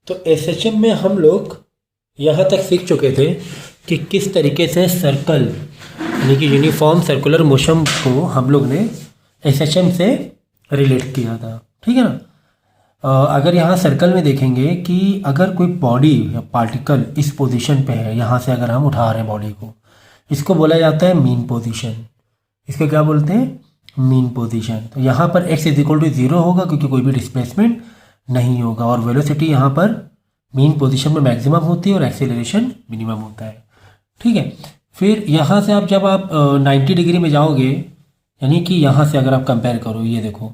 तो एसएचएम में हम लोग यहाँ तक सीख चुके थे कि किस तरीके से सर्कल यानी कि यूनिफॉर्म सर्कुलर मोशन को हम लोग ने एसएचएम से रिलेट किया था। ठीक है ना। अगर यहाँ सर्कल में देखेंगे कि अगर कोई बॉडी या पार्टिकल इस पोजीशन पे है, यहाँ से अगर हम उठा रहे हैं बॉडी को, इसको बोला जाता है मीन पोजीशन। इसको क्या बोलते हैं? Mean position. तो यहाँ पर x इज इक्वल टू 0 होगा क्योंकि कोई भी डिस्प्लेसमेंट नहीं होगा और वेलोसिटी यहाँ पर मीन पोजीशन में मैक्सिमम होती है और एक्सेलरेशन मिनिमम होता है। ठीक है। फिर यहाँ से आप जब आप 90 डिग्री में जाओगे, यानी कि यहाँ से अगर आप कंपेयर करो, ये देखो,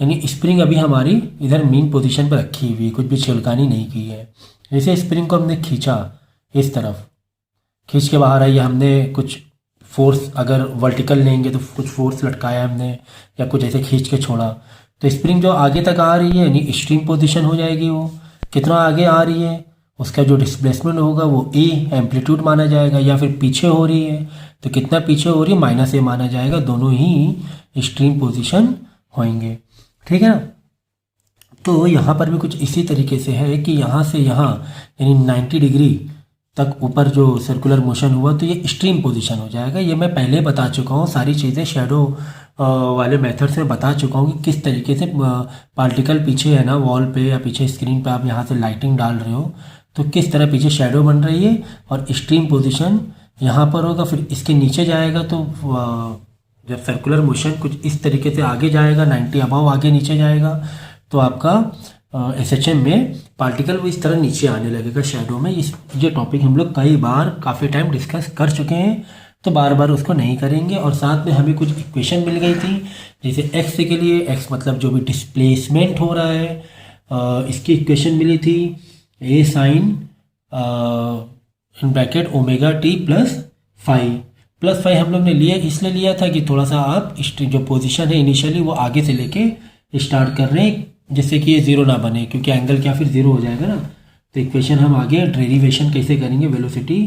यानी स्प्रिंग अभी हमारी इधर मीन पोजीशन पर रखी हुई है, कुछ भी छिलकानी नहीं की है। जैसे स्प्रिंग को हमने खींचा, इस तरफ खींच के बाहर आई, हमने कुछ फोर्स अगर वर्टिकल लेंगे तो कुछ फोर्स लटकाया हमने, या कुछ ऐसे खींच के छोड़ा, तो स्प्रिंग जो आगे तक आ रही है यानी एक्सट्रीम पोजीशन हो जाएगी। वो कितना आगे आ रही है, उसका जो डिस्प्लेसमेंट होगा वो ए एम्पलीट्यूड माना जाएगा, या फिर पीछे हो रही है तो कितना पीछे हो रही है -a माना जाएगा। दोनों ही एक्सट्रीम पोजीशन होंगे। ठीक है ना। तो यहाँ पर भी कुछ इसी तरीके से है कि यहाँ से यहाँ यानी 90 डिग्री तक ऊपर जो सर्कुलर मोशन हुआ तो ये एक्सट्रीम पोजीशन हो जाएगा। ये मैं पहले बता चुका हूँ, सारी चीज़ें शेडो वाले मेथड से बता चुका हूँ कि किस तरीके से पार्टिकल पीछे है ना वॉल पे या पीछे स्क्रीन पे आप यहाँ से लाइटिंग डाल रहे हो तो किस तरह पीछे शेडो बन रही है, और एक्सट्रीम पोजीशन यहाँ पर होगा। फिर इसके नीचे जाएगा तो जब सर्कुलर मोशन कुछ इस तरीके से आगे जाएगा, 90 अबव आगे नीचे जाएगा, तो आपका एसएचएम में पार्टिकल वो इस तरह नीचे आने लगेगा शैडो में। ये टॉपिक हम लोग कई बार काफ़ी टाइम डिस्कस कर चुके हैं, तो बार बार उसको नहीं करेंगे। और साथ में हमें कुछ इक्वेशन मिल गई थी, जैसे एक्स के लिए, एक्स मतलब जो भी डिस्प्लेसमेंट हो रहा है, इसकी इक्वेशन मिली थी A sine in bracket omega T +5 हम लोग ने लिए, इसलिए लिया था कि थोड़ा सा आप जो पोजीशन है इनिशियली वो आगे से लेके स्टार्ट कर रहे हैं, जिससे कि ये ज़ीरो ना बने, क्योंकि एंगल क्या फिर ज़ीरो हो जाएगा ना। तो इक्वेशन हम आगे डेरिवेशन कैसे करेंगे वेलोसिटी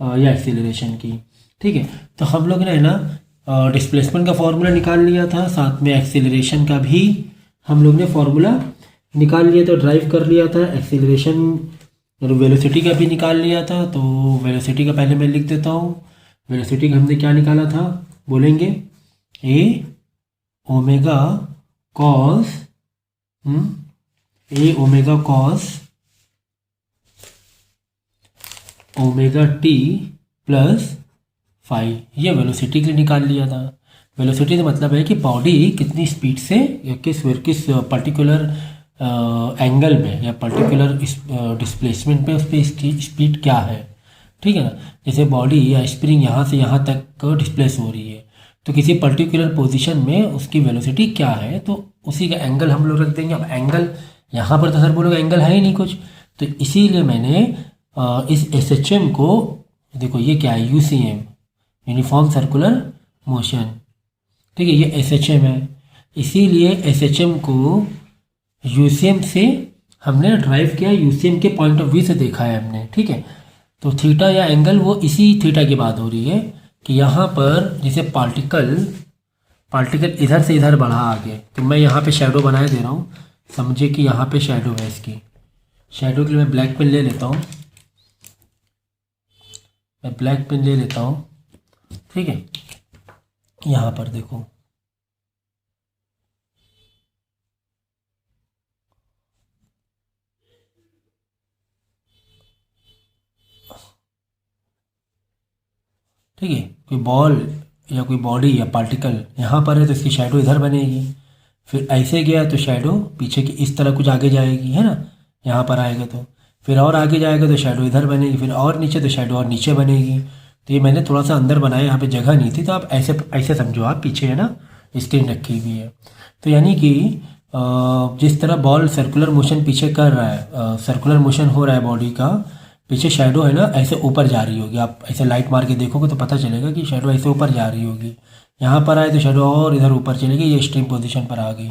या एक्सीलरेशन की। ठीक है। तो हम लोग ने ना डिस्प्लेसमेंट का फॉर्मूला निकाल लिया था, साथ में एक्सीलरेशन का भी हम लोग ने फॉर्मूला निकाल लिया था, ड्राइव कर लिया था। एक्सीलरेशन वेलोसिटी का भी निकाल लिया था। तो वेलोसिटी का पहले मैं लिख देता हूँ। वेलोसिटी का हमने क्या निकाला था, बोलेंगे ए ओमेगा कॉस ओमेगा टी +5, ये वेलोसिटी के लिए निकाल लिया था। वेलोसिटी का मतलब है कि बॉडी कितनी स्पीड से या किस पर्टिकुलर एंगल में या पर्टिकुलर डिस्प्लेसमेंट पे उस पर इसकी स्पीड क्या है। ठीक है ना। जैसे बॉडी या स्प्रिंग यहाँ से यहाँ तक डिस्प्लेस हो रही है, तो किसी पर्टिकुलर पोजीशन में उसकी वेलोसिटी क्या है, तो उसी का एंगल हम लोग रख देंगे। अब एंगल यहाँ पर तो सर बोलोगे एंगल है ही नहीं कुछ, तो इसीलिए मैंने इस एसएचएम को, देखो ये क्या है, यूसीएम यूनिफॉर्म सर्कुलर मोशन। ठीक है, ये एसएचएम है, इसीलिए एसएचएम को यूसीएम से हमने ड्राइव किया, यूसीएम के पॉइंट ऑफ व्यू से देखा है हमने। ठीक है। तो थीटा या एंगल वो इसी थीटा की बात हो रही है कि यहाँ पर जैसे पार्टिकल इधर से इधर बढ़ा आगे, तो मैं यहाँ पे शेडो बनाए दे रहा हूँ, समझे कि यहाँ पे शेडो है। इसकी शेडो के लिए मैं ब्लैक पेन ले लेता हूँ, ठीक है। यहाँ पर देखो, ठीक है, कोई बॉल या कोई बॉडी या पार्टिकल यहाँ पर है तो इसकी शेडो इधर बनेगी। फिर ऐसे गया तो शेडो पीछे की इस तरह कुछ आगे जाएगी, है ना, यहाँ पर आएगा तो फिर और आगे जाएगा तो शेडो इधर बनेगी, फिर और नीचे तो शेडो और नीचे बनेगी। तो ये मैंने थोड़ा सा अंदर बनाया, यहाँ पे जगह नहीं थी, तो आप ऐसे ऐसे समझो, आप पीछे है ना स्क्रीन रखी हुई है। तो यानी कि जिस तरह बॉल सर्कुलर मोशन पीछे कर रहा है, सर्कुलर मोशन हो रहा है बॉडी का, पीछे शेडो है ना ऐसे ऊपर जा रही होगी। आप ऐसे लाइट मार के देखोगे तो पता चलेगा कि शेडो ऐसे ऊपर जा रही होगी। यहाँ पर आए तो शेडो और इधर ऊपर चलेगी, ये एक्सट्रीम पोजीशन पर आ गई।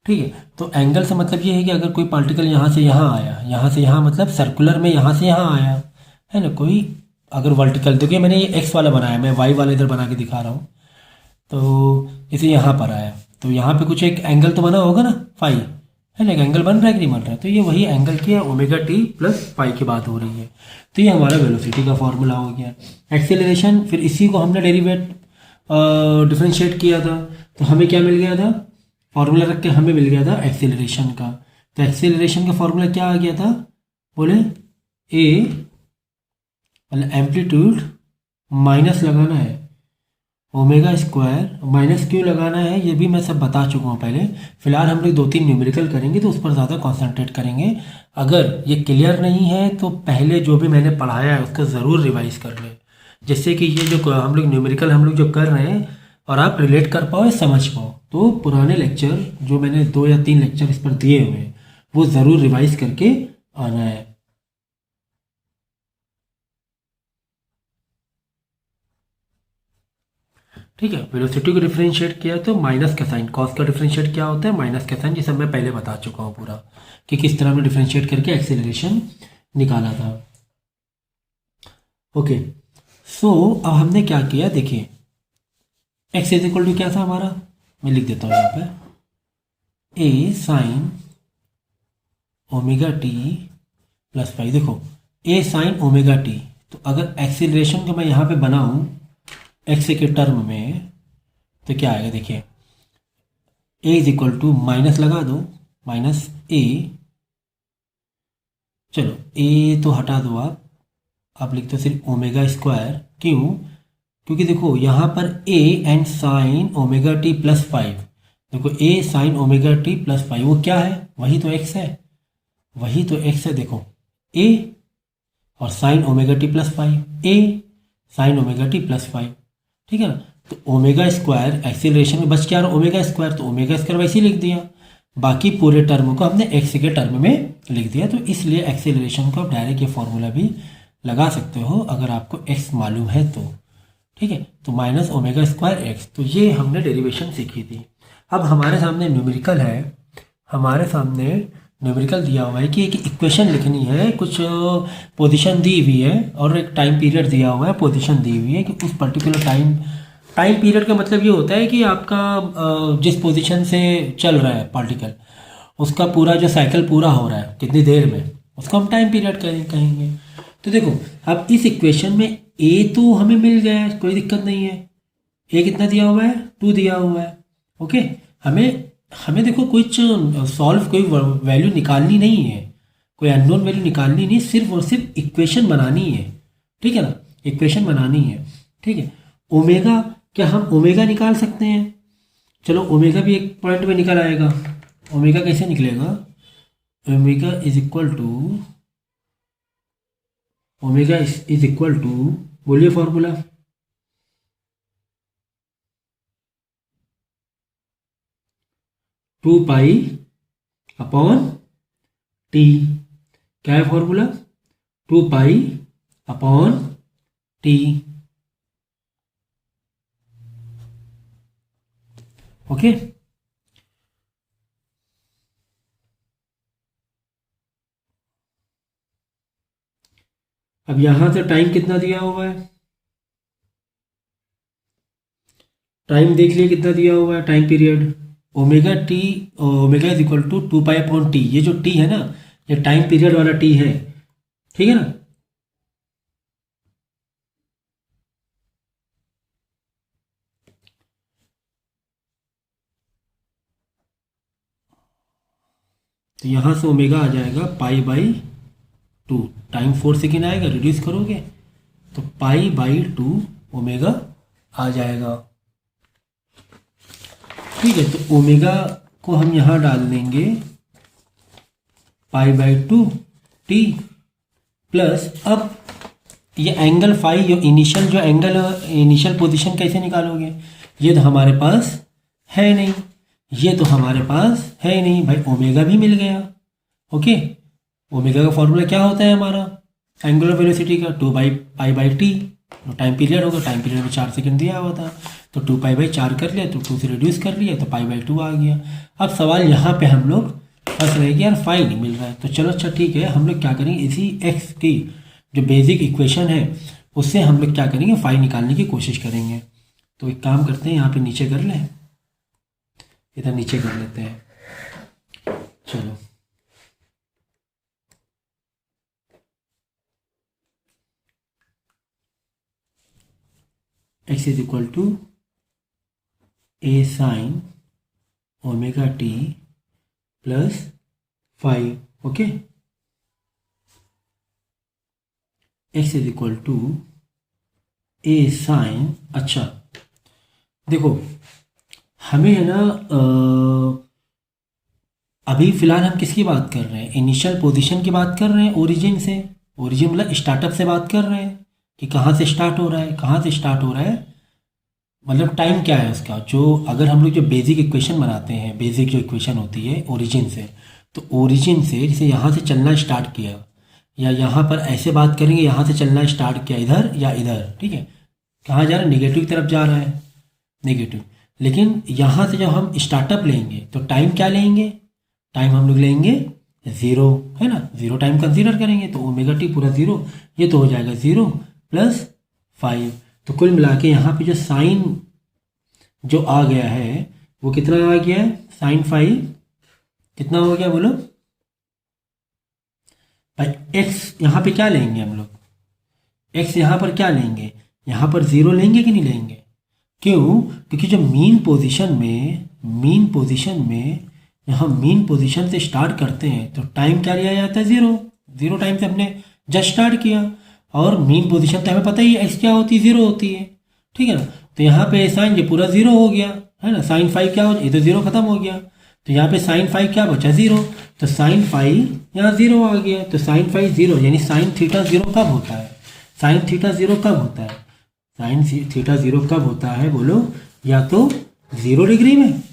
ठीक है। तो एंगल से मतलब ये है कि अगर कोई पार्टिकल यहाँ से यहाँ आया, यहाँ से यहाँ मतलब सर्कुलर में यहाँ से यहाँ आया है ना, कोई अगर वर्टिकल, देखिए मैंने ये एक्स वाला बनाया, मैं वाई वाला इधर बना के दिखा रहा हूँ। तो इसे यहाँ पर आया तो यहाँ पे कुछ एक एंगल तो बना होगा ना, फाई, है ना, एंगल बन रहा है कि नहीं बन रहा है। तो ये वही एंगल की है, ओमेगा टी प्लस पाई की बात हो रही है। तो ये हमारा वेलोसिटी का फॉर्मूला हो गया। एक्सेलरेशन, फिर इसी को हमने डिफरेंशिएट किया था, तो हमें क्या मिल गया था, फॉर्मूला रख के हमें मिल गया था एक्सेलरेशन का। तो एक्सेलरेशन का फॉर्मूला क्या आ गया था, बोले ए मतलब एम्पलीट्यूड माइनस लगाना है ओमेगा स्क्वायर, माइनस क्यों लगाना है ये भी मैं सब बता चुका हूँ पहले। फिलहाल हम लोग 2-3 न्यूमेरिकल करेंगे तो उस पर ज़्यादा कॉन्सेंट्रेट करेंगे। अगर ये क्लियर नहीं है तो पहले जो भी मैंने पढ़ाया है उसको ज़रूर रिवाइज कर लें, जिससे कि ये जो हम लोग न्यूमेरिकल हम लोग जो कर रहे हैं और आप रिलेट कर पाओ या समझ पाओ। तो पुराने लेक्चर जो मैंने 2 या 3 लेक्चर इस पर दिए हुए हैं वो ज़रूर रिवाइज करके आना है। ठीक है, वेलोसिटी को डिफरेंशिएट किया तो माइनस का साइन, कॉस का डिफरेंशिएट क्या होता है, माइनस का साइन, जिसे मैं पहले बता चुका हूँ पूरा कि किस तरह में डिफरेंशिएट करके एक्सेलरेशन निकाला था। ओके, सो अब हमने क्या किया देखिए, एक्स इज इक्वल टू क्या था हमारा, मैं लिख देता हूँ यहाँ पे, A sine omega T plus pi. देखो ए साइन ओमेगा टी, तो अगर एक्सेलरेशन को मैं यहाँ पे बनाऊँ एक्स के टर्म में तो क्या आएगा देखिए, ए इज इक्वल टू माइनस लगा दो, माइनस ए, चलो ए तो हटा दो आप लिख दो सिर्फ ओमेगा स्क्वायर। क्यों, क्योंकि देखो यहाँ पर A and sign omega T plus 5, देखो A sine omega T plus 5 वो क्या है, वही तो एक्स है, वही तो एक्स है। देखो ए और साइन ओमेगा टी प्लस 5, ए साइन ओमेगा टी प्लस 5, ठीक है ना। तो ओमेगा स्क्वायर एक्सीलरेशन में बच क्या रहा, ओमेगा स्क्वायर, तो ओमेगा स्क्वायर वैसे ही लिख दिया, बाकी पूरे टर्म को हमने एक्स के टर्म में लिख दिया। तो इसलिए एक्सीलरेशन को आप डायरेक्ट ये फॉर्मूला भी लगा सकते हो अगर आपको एक्स मालूम है तो, ठीक है। तो माइनस ओमेगा स्क्वायर एक्स, तो ये हमने डेरिवेशन सीखी थी। अब हमारे सामने न्यूमेरिकल है, हमारे सामने न्यूमेरिकल दिया हुआ है कि एक इक्वेशन लिखनी है, कुछ पोजीशन दी हुई है और एक टाइम पीरियड दिया हुआ है, पोजीशन दी हुई है कि उस पर्टिकुलर टाइम पीरियड का मतलब ये होता है कि आपका जिस पोजीशन से चल रहा है पार्टिकल उसका पूरा जो साइकिल पूरा हो रहा है कितनी देर में, उसको हम टाइम पीरियड कहेंगे। तो देखो अब इस इक्वेशन में ए तो हमें मिल गया है, कोई दिक्कत नहीं है, ए कितना दिया हुआ है 2 दिया हुआ है। ओके, हमें देखो कुछ सॉल्व कोई वैल्यू निकालनी नहीं है, कोई अननोन वैल्यू निकालनी नहीं, सिर्फ और सिर्फ इक्वेशन बनानी है, ठीक है ना, इक्वेशन बनानी है, ठीक है। ओमेगा, क्या हम ओमेगा निकाल सकते हैं, चलो ओमेगा भी एक पॉइंट में निकल आएगा। ओमेगा कैसे निकलेगा, omega is equal to, omega is equal to, बोलिए formula, two pi upon T, क्या है formula, 2 pi upon T. Okay, अब यहां से टाइम कितना दिया हुआ है, टाइम देख लिए कितना दिया हुआ है, time period omega T, omega is equal to 2 pi upon T, ये जो टी है ना ये टाइम पीरियड वाला टी है, ठीक है ना। तो यहाँ से ओमेगा आ जाएगा पाई बाई 2, टाइम 4 सेकेंड आएगा, रिड्यूस करोगे तो पाई बाई 2 ओमेगा आ जाएगा, ठीक है। तो ओमेगा को हम यहाँ डाल देंगे पाई बाई 2 टी प्लस, अब ये एंगल फाई जो इनिशियल पोजीशन कैसे निकालोगे, ये तो हमारे पास है नहीं, ये तो हमारे पास है ही नहीं भाई, ओमेगा भी मिल गया। ओके, ओमेगा का फॉर्मूला क्या होता है हमारा, एंगुलर वेलोसिटी का 2 by pi by T, time period होगा, टाइम पीरियड में 4 सेकंड दिया हुआ था, तो 2 पाई बाई 4 कर लिया तो 2 से रिड्यूस कर लिया तो पाई बाई 2 आ गया। अब सवाल यहाँ पे हम लोग फंस रहे कि यार फाई नहीं मिल रहा है, तो चलो अच्छा ठीक है, हम लोग क्या करेंगे, इसी एक्स की जो बेसिक इक्वेशन है उससे हम लोग क्या करेंगे, फाई निकालने की कोशिश करेंगे। तो एक काम करते हैं, यहाँ पे नीचे कर लें, इधर नीचे कर लेते हैं, चलो x is equal to A sine omega T plus 5, okay. x is equal to A sine, अच्छा देखो हमें है ना अभी फ़िलहाल हम किसकी बात कर रहे हैं, इनिशियल पोजीशन की बात कर रहे हैं, ओरिजिन से, ओरिजिन मतलब स्टार्टअप से बात कर रहे हैं कि कहाँ से स्टार्ट हो रहा है, कहाँ से स्टार्ट हो रहा है, मतलब टाइम क्या है उसका। जो अगर हम लोग जो बेसिक इक्वेशन बनाते हैं, बेसिक जो इक्वेशन होती है ओरिजिन से, तो ओरिजिन से जैसे यहाँ से चलना स्टार्ट किया, या यहाँ पर ऐसे बात करेंगे, यहाँ से चलना स्टार्ट किया इधर या इधर, ठीक है, कहाँ जा रहा है, नेगेटिव की तरफ जा रहा है, नेगेटिव। लेकिन यहाँ से जब हम स्टार्टअप लेंगे तो टाइम क्या लेंगे, टाइम हम लोग लेंगे 0, है ना, 0 टाइम कंसीडर करेंगे, तो ओमेगा टी पूरा 0, ये तो हो जाएगा 0 प्लस 5। तो कुल मिला के यहाँ पे जो साइन जो आ गया है वो कितना आ गया है, साइन 5 कितना हो गया बोलो भाई। एक्स यहाँ पे क्या लेंगे हम लोग, एक्स यहाँ पर क्या लेंगे, यहाँ पर 0 लेंगे कि नहीं लेंगे, क्यों, क्योंकि जो मीन पोजीशन में यहाँ मीन पोजीशन से स्टार्ट करते हैं तो टाइम क्या लिया जाता है, 0 टाइम से हमने जस्ट स्टार्ट किया, और मीन पोजीशन तो हमें पता ही है एक्स क्या होती है, 0 होती है, ठीक है ना। तो यहाँ पे साइन ये पूरा 0 हो गया, है ना, साइन 5 क्या हो, ये तो 0 खत्म हो गया, तो यहाँ पे साइन 5 क्या बचा, 0, तो साइन 5 यहाँ 0 आ गया, तो साइन 5 0, यानी साइन थीटा 0 कब होता है, साइन थीटा 0 कब होता है, साइन थीटा 0 कब होता है बोलो, या तो 0 डिग्री में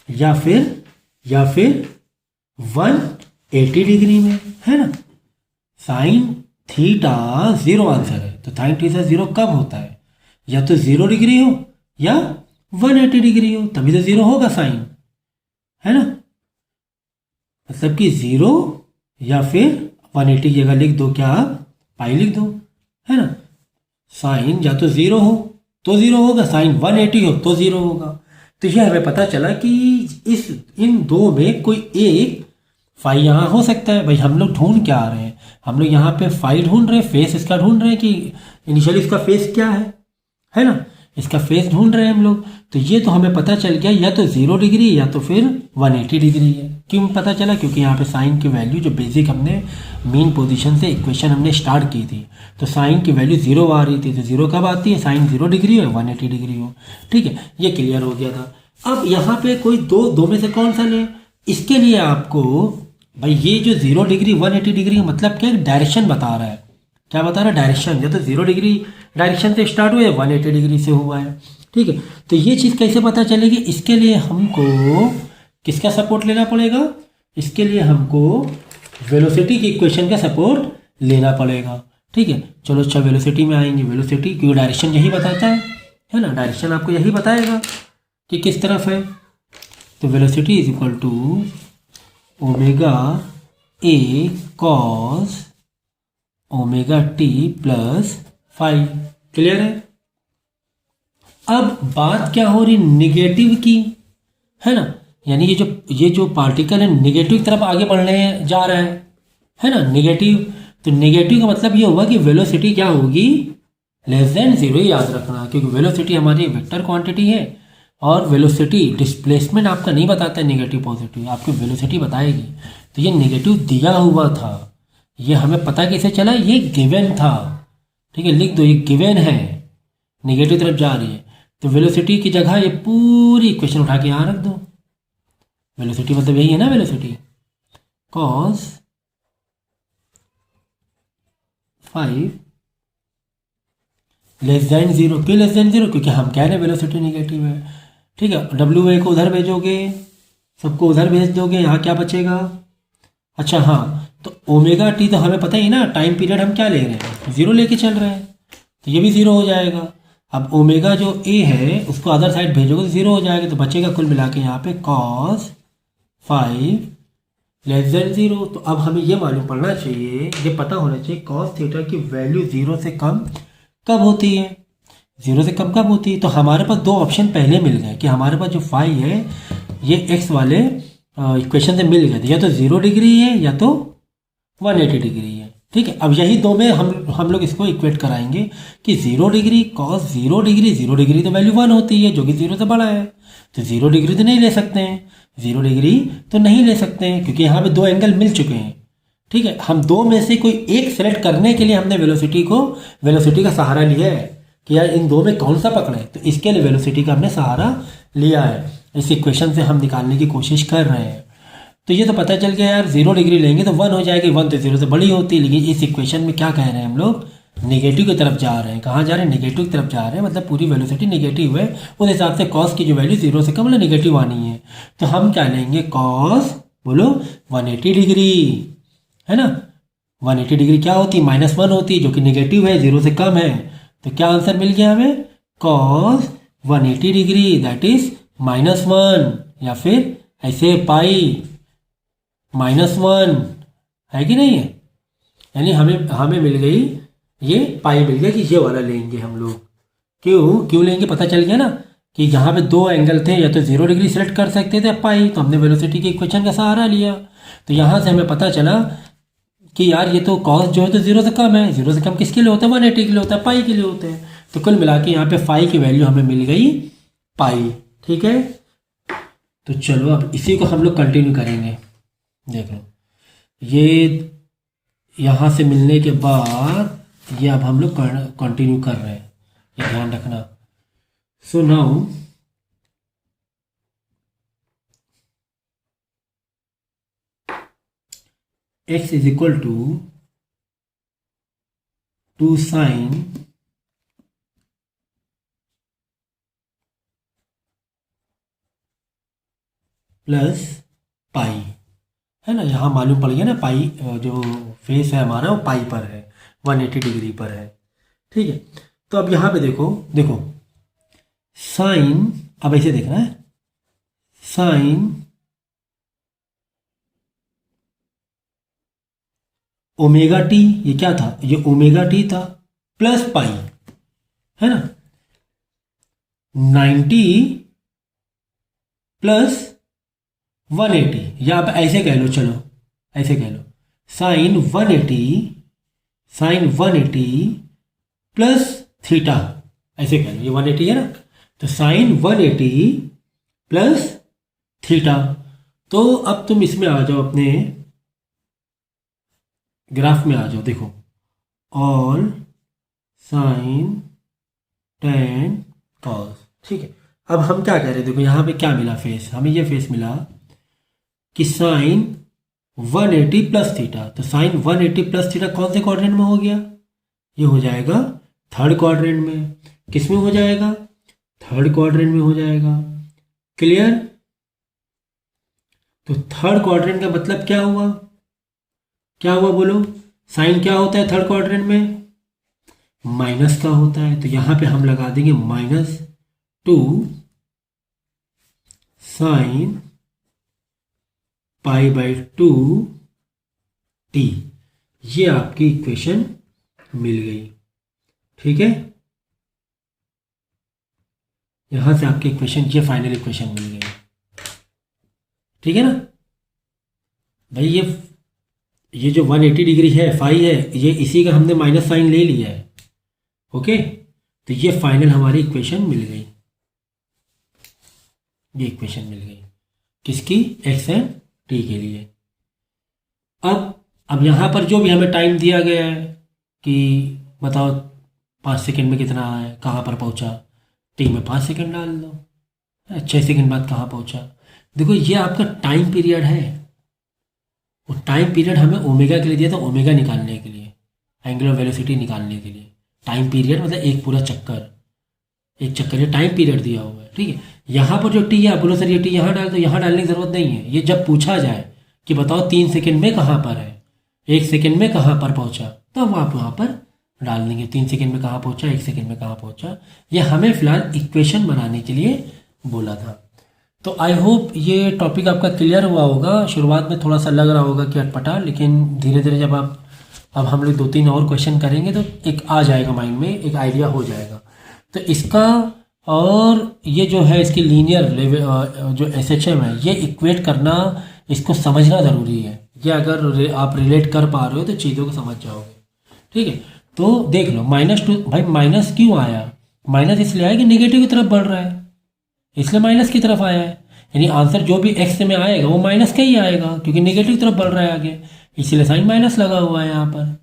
या फिर 180 डिग्री में, है ना। साइन थीटा 0 आंसर है, तो साइन थीटा 0 कब होता है, या तो 0 डिग्री हो या 180 डिग्री हो, तभी तो 0 होगा साइन, है ना, मतलब कि 0 या फिर 180 की जगह लिख दो क्या, पाई लिख दो, है ना। साइन या तो 0 हो तो 0 होगा, साइन 180 हो तो 0 होगा। तो यह हमें पता चला कि इन दो में कोई एक फाई यहाँ हो सकता है। भाई हम लोग ढूंढ क्या आ रहे हैं, हम लोग यहाँ पे फाई ढूंढ रहे हैं, फेस इसका ढूंढ रहे हैं कि इनिशियली इसका फेस क्या है ना, इसका फेस ढूंढ रहे हैं हम लोग। तो ये तो हमें पता चल गया या तो 0 डिग्री या तो फिर 180 डिग्री है। क्यों पता चला, क्योंकि यहाँ पे साइन की वैल्यू जो बेसिक हमने मीन पोजीशन से इक्वेशन हमने स्टार्ट की थी, तो साइन की वैल्यू 0 आ रही थी, तो 0 कब आती है, साइन 0 डिग्री हो 180 डिग्री हो, ठीक है, ये क्लियर हो गया था। अब यहाँ पे कोई दो में से कौन सा ले, इसके लिए आपको भाई ये जो 0 डिग्री 180 डिग्री मतलब क्या, डायरेक्शन बता रहा है, क्या बता रहा है, डायरेक्शन, या तो 0 डिग्री डायरेक्शन से स्टार्ट हुआ है 180 डिग्री से हुआ है, ठीक है। तो ये चीज़ कैसे पता चलेगी, इसके लिए हमको किसका सपोर्ट लेना पड़ेगा, इसके लिए हमको वेलोसिटी की इक्वेशन का सपोर्ट लेना पड़ेगा, ठीक है। चलो अच्छा वेलोसिटी में आएंगे, वेलोसिटी क्योंकि डायरेक्शन यही बताता है ना, डायरेक्शन आपको यही बताएगा कि किस तरफ है। तो velocity is equal to omega A cos omega T plus 5, clear है। अब बात क्या हो रही, निगेटिव की, है ना, यानी ये जो पार्टिकल है निगेटिव की तरफ आगे बढ़ने जा रहा है ना, निगेटिव। तो निगेटिव का मतलब ये होगा कि वेलोसिटी क्या होगी, लेस देन 0, याद रखना, क्योंकि वेलोसिटी हमारी वेक्टर क्वांटिटी है और वेलोसिटी डिस्प्लेसमेंट आपका नहीं बताता है, नेगेटिव पॉजिटिव आपकी वेलोसिटी बताएगी। तो ये नेगेटिव दिया हुआ था, ये हमें पता कैसे चला, ये गिवन था, ठीक है, लिख दो ये गिवन है, नेगेटिव तरफ जा रही है। तो वेलोसिटी की जगह ये पूरी इक्वेशन उठा के यहाँ रख दो, वेलोसिटी मतलब यही है ना, वेलोसिटी कॉस 5 लेस देन 0, क्यों लेस देन 0, क्योंकि हम कह रहे हैं वेलोसिटी नेगेटिव है, ठीक है। W को उधर भेजोगे, सबको उधर भेज दोगे, यहाँ क्या बचेगा, अच्छा हाँ, तो ओमेगा टी तो हमें पता ही ना, टाइम पीरियड हम क्या ले रहे हैं, 0 लेके चल रहे हैं, तो ये भी 0 हो जाएगा। अब ओमेगा जो ए है उसको अदर साइड भेजोगे तो 0 हो जाएगा, तो बचेगा कुल मिला के यहाँ पे cos 5 लेस देन 0। तो अब हमें ये मालूम पड़ना चाहिए, ये पता होना चाहिए cos थीटा की वैल्यू 0 से कम कब होती है, 0 से कम कब होती है। तो हमारे पास दो ऑप्शन पहले मिल गए कि हमारे पास जो फाई है ये x वाले इक्वेशन से मिल गए थे, या तो 0 डिग्री है या तो 180 डिग्री है। ठीक है, अब यही दो में हम लोग इसको इक्वेट कराएंगे कि 0 डिग्री कॉस 0 डिग्री, 0 डिग्री तो वैल्यू 1 होती है जो कि 0 से बड़ा है, तो 0 डिग्री तो नहीं ले सकते हैं, 0 डिग्री तो नहीं ले सकते हैं क्योंकि यहाँ पे दो एंगल मिल चुके हैं। ठीक है, हम दो में से कोई एक सेलेक्ट करने के लिए हमने वेलोसिटी का सहारा लिया है कि यार इन दो में कौन सा पकड़े, तो इसके लिए वेलोसिटी का हमने सहारा लिया है। इस इक्वेशन से हम निकालने की कोशिश कर रहे हैं। तो ये तो पता चल गया यार 0 डिग्री लेंगे तो 1 हो जाएगी, 1 तो 0 से बड़ी होती है, लेकिन इस इक्वेशन में क्या कह रहे हैं हम लोग, नेगेटिव की तरफ जा रहे हैं। कहाँ जा रहे हैं, नेगेटिव की तरफ जा रहे हैं, मतलब पूरी वेलोसिटी नेगेटिव है, उस हिसाब से कॉस की जो वैल्यू 0 से कम मतलब नेगेटिव आनी है। तो हम क्या लेंगे, कॉस बोलो 180 डिग्री, है ना। 180 डिग्री क्या होती है, -1 होती है जो कि नेगेटिव है, 0 से कम है। तो क्या आंसर मिल गया हमें, कॉस 180 डिग्री दैट इज -1, या फिर ऐसे पाई -1 है कि नहीं है, यानी हमें मिल गई ये पाई मिल गया कि ये वाला लेंगे हम लोग। क्यों लेंगे, पता चल गया ना कि यहाँ पे दो एंगल थे, या तो 0 डिग्री सेलेक्ट कर सकते थे पाई, तो हमने वेलोसिटी के इक्वेशन का सहारा लिया। तो यहाँ से हमें पता चला कि यार ये तो कॉस जो है तो 0 से कम है, 0 से कम किसके लिए होता है, 180 के लिए होता है, पाई के लिए होते हैं। तो कुल मिला के यहाँ पे फाई की वैल्यू हमें मिल गई पाई। ठीक है, तो चलो अब इसी को हम लोग कंटिन्यू करेंगे। देख लो, ये यहाँ से मिलने के बाद ये अब हम लोग कंटिन्यू कर रहे हैं, ये ध्यान रखना। So now x is equal to 2 sin plus pi, है ना। यहाँ मालूम पड़ गया ना, पाई जो फेस है हमारा वो पाई पर है, 180 डिग्री पर है। ठीक है, तो अब यहाँ पे देखो साइन, अब ऐसे देखना है, साइन ओमेगा टी, ये क्या था, ये ओमेगा टी था, प्लस पाई, है ना, 90 प्लस 180, या आप ऐसे कह लो, चलो ऐसे कह लो, साइन 180 प्लस थीटा, ऐसे कह लो, ये 180 है ना, तो साइन 180 प्लस थीटा। तो अब तुम इसमें आ जाओ, अपने ग्राफ में आ जाओ, देखो ऑल साइन टेन कॉस। ठीक है, अब हम क्या कह रहे हैं, देखो यहाँ पे क्या मिला फेस, हमें ये फेस मिला कि साइन 180 प्लस थीटा, तो साइन 180 प्लस थीटा कौन से क्वाड्रेंट में हो गया, ये हो जाएगा थर्ड क्वाड्रेंट में। किस में हो जाएगा, थर्ड क्वाड्रेंट में हो जाएगा। क्लियर, तो थर्ड क्वाड्रेंट का मतलब क्या हुआ, बोलो, साइन क्या होता है थर्ड क्वाड्रेंट में, माइनस का होता है। तो यहां पे हम लगा देंगे -2 साइन π/2 t, ये आपकी इक्वेशन मिल गई। ठीक है, यहां से आपकी इक्वेशन, ये फाइनल इक्वेशन मिल गई। ठीक है ना भाई, ये जो 180 डिग्री है फाई है, ये इसी का हमने माइनस साइन ले लिया है। ओके, तो ये फाइनल हमारी इक्वेशन मिल गई, ये इक्वेशन मिल गई किसकी, x एंड t के लिए। अब यहाँ पर जो भी हमें टाइम दिया गया है कि बताओ 5 सेकंड में कितना है, कहाँ पर पहुँचा, t में 5 सेकंड डाल दो, 6 सेकंड बाद कहाँ पहुँचा। देखो ये आपका टाइम पीरियड है, वो टाइम पीरियड हमें ओमेगा के लिए दिया था, ओमेगा निकालने के लिए, एंगुलर वेलोसिटी निकालने के लिए। टाइम पीरियड मतलब एक पूरा चक्कर, ये टाइम पीरियड दिया हुआ है। ठीक है, यहाँ पर जो टी है, बोलो सर ये टी यहाँ डाल दो, यहाँ डालने की ज़रूरत नहीं है। ये जब पूछा जाए कि बताओ 3 सेकंड में कहाँ पर है, 1 सेकंड में कहाँ पर पहुँचा, तब आप वहाँ पर डाल देंगे 3 सेकंड में कहाँ पहुँचा, 1 सेकंड में कहाँ पहुँचा। ये हमें फिलहाल इक्वेशन बनाने के लिए बोला था। तो आई होप ये टॉपिक आपका क्लियर हुआ होगा। शुरुआत में थोड़ा सा लग रहा होगा कि अटपटा, लेकिन धीरे धीरे जब अब हम लोग 2-3 और क्वेश्चन करेंगे तो एक आ जाएगा माइंड में, एक आइडिया हो जाएगा। तो इसका और ये जो है इसकी लीनियर लेवल जो SHM है, ये इक्वेट करना, इसको समझना ज़रूरी है। ये अगर आप रिलेट कर पा रहे हो तो चीज़ों को समझ जाओगे। ठीक है, तो देख लो -2, भाई माइनस क्यों आया? माइनस इसलिए आया कि नेगेटिव की तरफ बढ़ रहा है, इसलिए माइनस की तरफ आया है। यानी आंसर जो भी एक्स में आएगा वो माइनस का ही आएगा, क्योंकि नेगेटिव की तरफ बढ़ रहा है आगे, इसीलिए साइन माइनस लगा हुआ है यहाँ पर।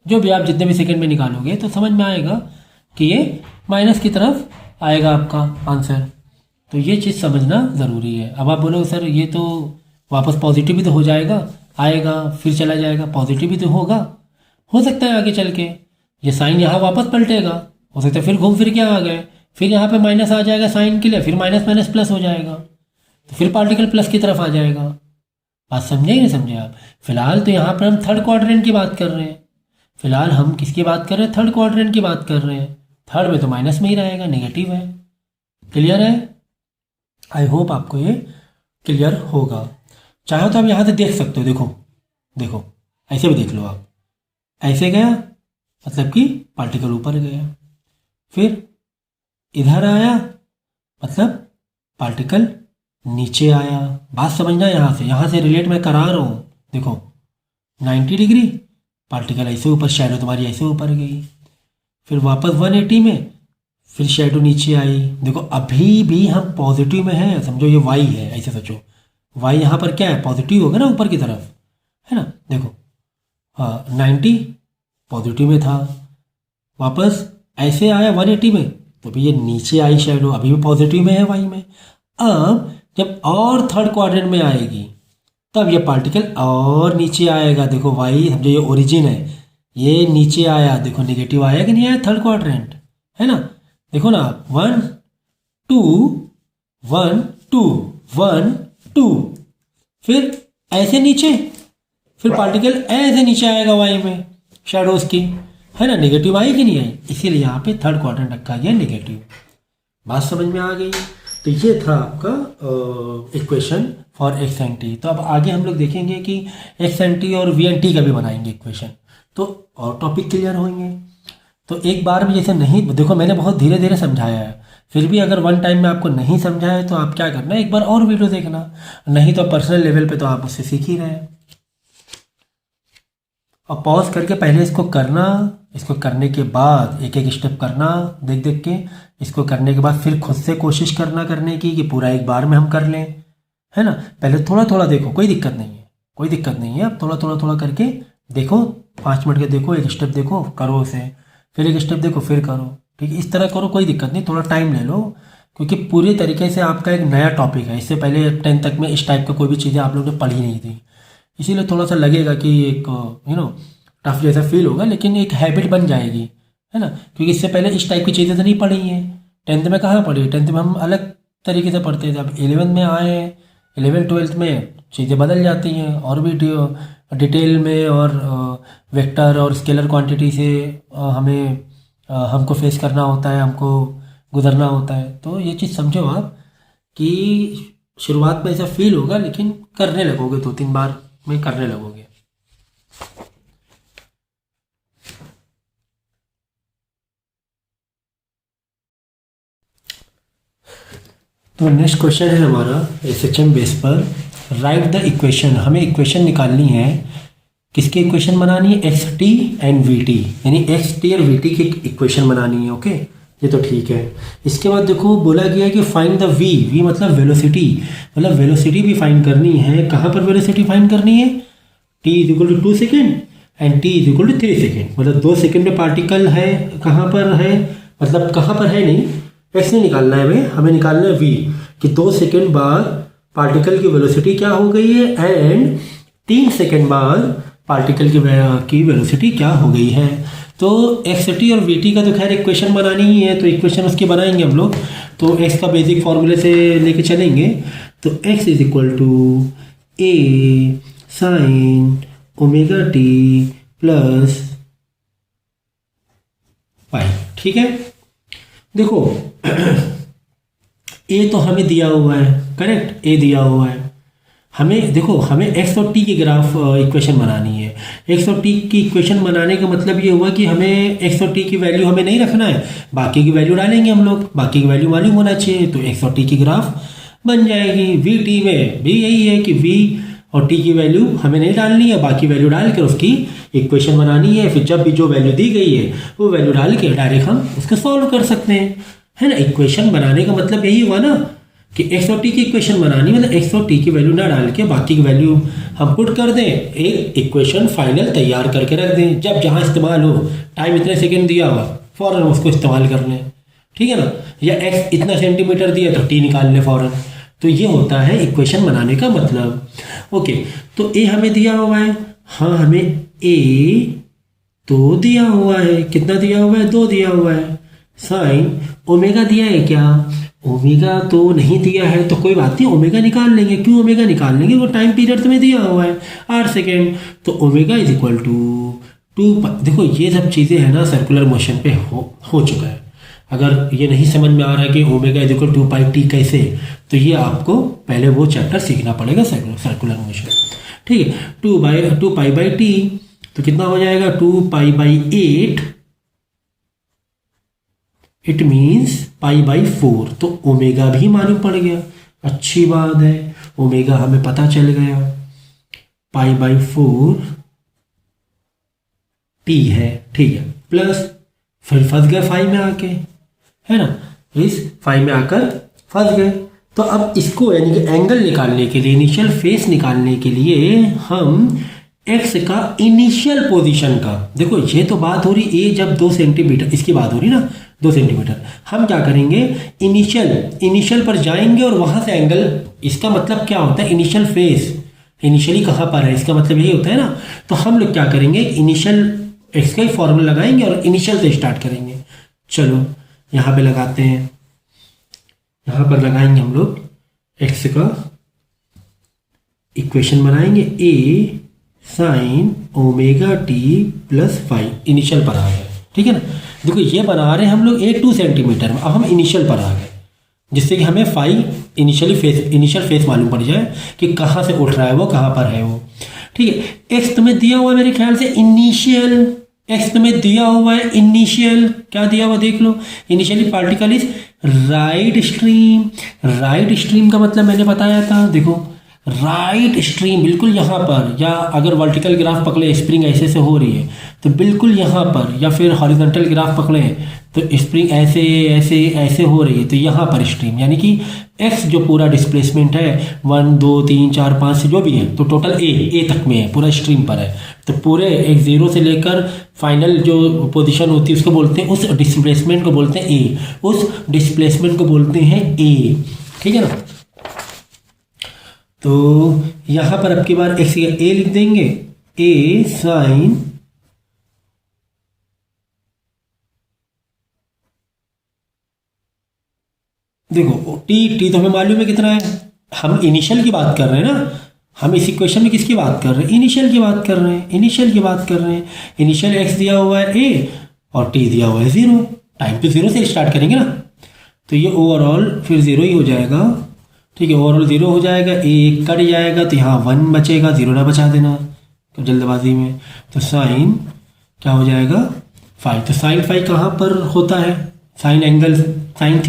जो भी आप जितने भी सेकंड में निकालोगे तो समझ में आएगा कि ये माइनस की तरफ आएगा आपका आंसर। तो ये चीज़ समझना ज़रूरी है। अब आप बोलोगे सर ये तो वापस पॉजिटिव भी तो हो जाएगा, आएगा फिर चला जाएगा, पॉजिटिव भी तो होगा, हो सकता है आगे चल के ये साइन यहाँ वापस पलटेगा, हो सकता है फिर घूम फिर के आ गए, फिर यहाँ पे माइनस आ जाएगा साइन के लिए, फिर माइनस माइनस प्लस हो जाएगा, तो फिर पार्टिकल प्लस की तरफ आ जाएगा। बात समझे ही नहीं समझे आप? फिलहाल तो यहाँ पर हम थर्ड क्वाड्रेंट की बात कर रहे हैं। फिलहाल हम किसकी बात कर रहे हैं? थर्ड क्वाड्रेंट की बात कर रहे हैं। थर्ड में तो माइनस में ही रहेगा, नेगेटिव है। क्लियर है? आई होप आपको ये क्लियर होगा। चाहो तो आप यहाँ से देख सकते हो, देखो देखो, ऐसे भी देख लो आप, ऐसे गया मतलब कि पार्टिकल ऊपर गया, फिर इधर आया मतलब पार्टिकल नीचे आया। बात समझना, यहाँ से रिलेट मैं करा रहा हूँ। देखो 90 डिग्री, पार्टिकल ऐसे ऊपर, शैडो तुम्हारी ऐसे ऊपर गई, फिर वापस 180 में, फिर शैडो नीचे आई। देखो अभी भी हम पॉजिटिव में हैं, समझो ये वाई है, ऐसे सोचो वाई यहाँ पर क्या है, पॉजिटिव होगा ना ऊपर की तरफ, है ना। देखो हाँ 90 पॉजिटिव में था, वापस ऐसे आया 180 में, तो भी ये नीचे आई शैडो, अभी भी पॉजिटिव में है वाई में। अब जब और थर्ड क्वाड्रेंट में आएगी तब ये पार्टिकल और नीचे आएगा। देखो वाई समझो ये ओरिजिन है, ये नीचे आया, देखो नेगेटिव आया कि नहीं आया, थर्ड क्वाड्रेंट है ना। देखो ना 1 2 1 2 1 2, फिर ऐसे नीचे, फिर पार्टिकल ऐसे नीचे आएगा वाई में शैडोज की, है ना। नेगेटिव आई कि नहीं आई, इसीलिए यहाँ पे थर्ड क्वाड्रेंट रखा गया नेगेटिव। बात समझ में आ गई? तो ये था आपका equation for x and T. तो अब आगे हम लोग देखेंगे कि एक्स एंड टी और वी एंड टी का भी बनाएंगे इक्वेशन, तो और टॉपिक क्लियर होंगे। तो एक बार भी जैसे नहीं, देखो मैंने बहुत धीरे धीरे समझाया है, फिर भी अगर वन टाइम में आपको नहीं समझा है तो आप क्या करना, एक बार और वीडियो देखना, नहीं तो पर्सनल लेवल पे तो आप उससे सीख ही रहे हैं। और पॉज करके पहले इसको करना, इसको करने के बाद एक एक स्टेप करना देख देख के, इसको करने के बाद फिर खुद से कोशिश करना करने की कि पूरा एक बार में हम कर लें, है ना। पहले थोड़ा थोड़ा देखो, कोई दिक्कत नहीं है, कोई दिक्कत नहीं है, अब थोड़ा थोड़ा थोड़ा करके देखो, 5 मिनट के देखो, एक स्टेप देखो करो उसे, फिर एक स्टेप देखो फिर करो, ठीक है। इस तरह करो, कोई दिक्कत नहीं, थोड़ा टाइम ले लो, क्योंकि पूरी तरीके से आपका एक नया टॉपिक है। इससे पहले 10 तक में इस टाइप का कोई भी चीज़ें आप लोगों ने पढ़ी नहीं थी, इसीलिए थोड़ा सा लगेगा कि एक टफ जैसा फील होगा, लेकिन एक हैबिट बन जाएगी, है ना। क्योंकि इससे पहले इस टाइप की चीज़ें तो नहीं पढ़ी हैं। 10th में कहाँ पढ़ी? 10th में हम अलग तरीके से पढ़ते थे, अब 11th में आए हैं, 11th 12th में चीज़ें बदल जाती हैं, और भी डिटेल में और वेक्टर और स्केलर क्वांटिटी से हमें हमको फेस करना होता है, हमको गुजरना होता है। तो ये चीज़ समझो आप कि शुरुआत में ऐसा फील होगा, लेकिन करने लगोगे 2-3 बार में करने लगोगे। तो नेक्स्ट क्वेश्चन है हमारा SHM बेस पर, राइट द इक्वेशन। हमें इक्वेशन निकालनी है, किसकी इक्वेशन बनानी है? X T and we T, यानी एक्स टी और वी टी की इक्वेशन बनानी है। ओके, ये तो ठीक है। इसके बाद देखो बोला गया है कि फाइंड द वी, वी मतलब वेलोसिटी, मतलब वेलोसिटी भी फाइंड करनी है। कहाँ पर वेलोसिटी फाइंड करनी है? t is equal to 2 second and t is equal to 3 second, मतलब 2 सेकेंड में पार्टिकल है, कहाँ पर है, मतलब कहाँ पर है नहीं, एक्स नहीं निकालना है हमें निकालना है वी, कि 2 सेकेंड बाद पार्टिकल की वेलोसिटी क्या हो गई है, एंड 3 सेकेंड बाद पार्टिकल की वेलोसिटी क्या हो गई है। तो एक्स टी और वी टी का तो खैर इक्वेशन बनानी ही है, तो इक्वेशन उसकी बनाएंगे हम लोग। तो एक्स का बेसिक फॉर्मूले से लेके चलेंगे, तो X is equal to A sine omega T plus pi, ठीक है। देखो ए तो हमें दिया हुआ है, करेक्ट, ए दिया हुआ है, हमें देखो, हमें एक्स और टी की ग्राफ इक्वेशन बनानी है। एक्स और टी की इक्वेशन बनाने का मतलब ये हुआ कि हमें एक्स और टी की वैल्यू हमें नहीं रखना है, बाकी की वैल्यू डालेंगे हम लोग, बाकी की वैल्यू मालूम होना चाहिए, तो एक्स और टी की ग्राफ बन जाएगी। वी टी में भी यही है कि वी और टी की वैल्यू हमें नहीं डालनी है, बाकी वैल्यू डाल कर उसकी इक्वेशन बनानी है। फिर जब भी जो वैल्यू दी गई है वो वैल्यू डाल के डायरेक्ट हम उसको सॉल्व कर सकते हैं, है ना। इक्वेशन बनाने का मतलब यही हुआ ना कि एक्स और टी की इक्वेशन बनानी, मतलब एक्स और टी की वैल्यू ना डाल के बाकी की वैल्यू हम पुट कर दें, एक इक्वेशन फाइनल तैयार करके रख दें। जब जहाँ इस्तेमाल हो, टाइम इतने सेकेंड दिया हुआ, फ़ौरन उसको इस्तेमाल कर लें, ठीक है ना। या एक्स इतना सेंटीमीटर दिया तो टी निकाल लें फ़ौरन। तो ये होता है इक्वेशन बनाने का मतलब। ओके, तो ए हमें दिया हुआ है, हाँ हमें ए तो दिया हुआ है, कितना दिया हुआ है, 2 दिया हुआ है। साइन ओमेगा दिया है क्या, ओमेगा तो नहीं दिया है, तो कोई बात नहीं, ओमेगा निकाल लेंगे। क्यों ओमेगा निकाल लेंगे, वो टाइम पीरियड तुम्हें दिया हुआ है 8 सेकेंड, तो ओमेगा इज इक्वल टू 2। देखो ये सब चीज़ें है ना सर्कुलर मोशन पे हो चुका है। अगर ये नहीं समझ में आ रहा है कि omega is equal 2 pi T कैसे, तो ये आपको पहले वो चैप्टर सीखना पड़ेगा, सर्कुलर मोशन, ठीक है। 2 पाई बाई टी तो कितना हो जाएगा, 2 pi by 8, it means pi by 4, तो ओमेगा भी मालूम पड़ गया, अच्छी बात है, ओमेगा हमें पता चल गया, पाई बाई 4 टी है, ठीक है। प्लस फिर फंस गए फाइव में आके, है ना, इस फाइव में आकर फंस गए। तो अब इसको यानी कि एंगल निकालने के लिए, इनिशियल फेस निकालने के लिए हम एक्स का इनिशियल पोजीशन का, देखो ये तो बात हो रही ए जब 2 सेंटीमीटर, इसकी बात हो रही ना 2 सेंटीमीटर, हम क्या करेंगे इनिशियल पर जाएंगे और वहां से एंगल, इसका मतलब क्या होता है इनिशियल फेस, इनिशियली कहाँ पर है, इसका मतलब यही होता है ना। तो हम लोग क्या करेंगे, इनिशियल एक्स का ही फॉर्मूला लगाएंगे और इनिशियल से स्टार्ट करेंगे। चलो यहाँ पे लगाते हैं, यहाँ पर लगाएंगे हम लोग एक्स का इक्वेशन बनाएंगे, A sine omega T plus 5, initial पर आ गए, ठीक है ना। देखो ये बना रहे हैं हम लोग 2 सेंटीमीटर में, अब हम इनिशियल पर आ गए, जिससे कि हमें 5 इनिशियल फेस मालूम पड़ जाए कि कहाँ से उठ रहा है वो, कहाँ पर है वो, ठीक है। एक्स तुम्हें दिया हुआ है मेरे ख्याल से इनिशियल, एक्स तुम्हें दिया हुआ है इनिशियल, क्या दिया हुआ देख लो, initially particle is right extreme. Right extreme का मतलब मैंने बताया था, देखो राइट स्ट्रीम बिल्कुल यहाँ पर, या अगर वर्टिकल ग्राफ पकड़े स्प्रिंग ऐसे से हो रही है तो बिल्कुल यहाँ पर, या फिर हॉरिजॉन्टल ग्राफ पकड़े तो स्प्रिंग ऐसे ऐसे ऐसे हो रही है, तो यहाँ पर स्ट्रीम, यानी कि एक्स जो पूरा डिस्प्लेसमेंट है 1 2 3 4 5 से जो भी है, तो टोटल ए तक में है, पूरा स्ट्रीम पर है। तो पूरे एक 0 से लेकर फाइनल जो पोजीशन होती है उसको बोलते हैं, उस डिस्प्लेसमेंट को बोलते हैं ए, उस डिस्प्लेसमेंट को बोलते हैं ए, ठीक है ना। तो यहाँ पर अब की बार एक्स का ए लिख देंगे, ए साइन देखो टी तो हमें मालूम है कितना है, हम इनिशियल की बात कर रहे हैं ना, हम इस इक्वेशन में किसकी बात कर रहे हैं, इनिशियल की बात कर रहे हैं, इनिशियल की बात कर रहे हैं। इनिशियल एक्स दिया हुआ है ए और टी दिया हुआ है 0, टाइम तो 0 से स्टार्ट करेंगे ना, तो ये ओवरऑल फिर 0 ही हो जाएगा, ठीक है, ओवरऑल 0 हो जाएगा, ए कट जाएगा तो यहाँ 1 बचेगा, 0 ना बचा देना जल्दबाजी में, तो साइन क्या हो जाएगा 5। तो साइन 5 कहाँ पर होता है, साइन एंगल साइन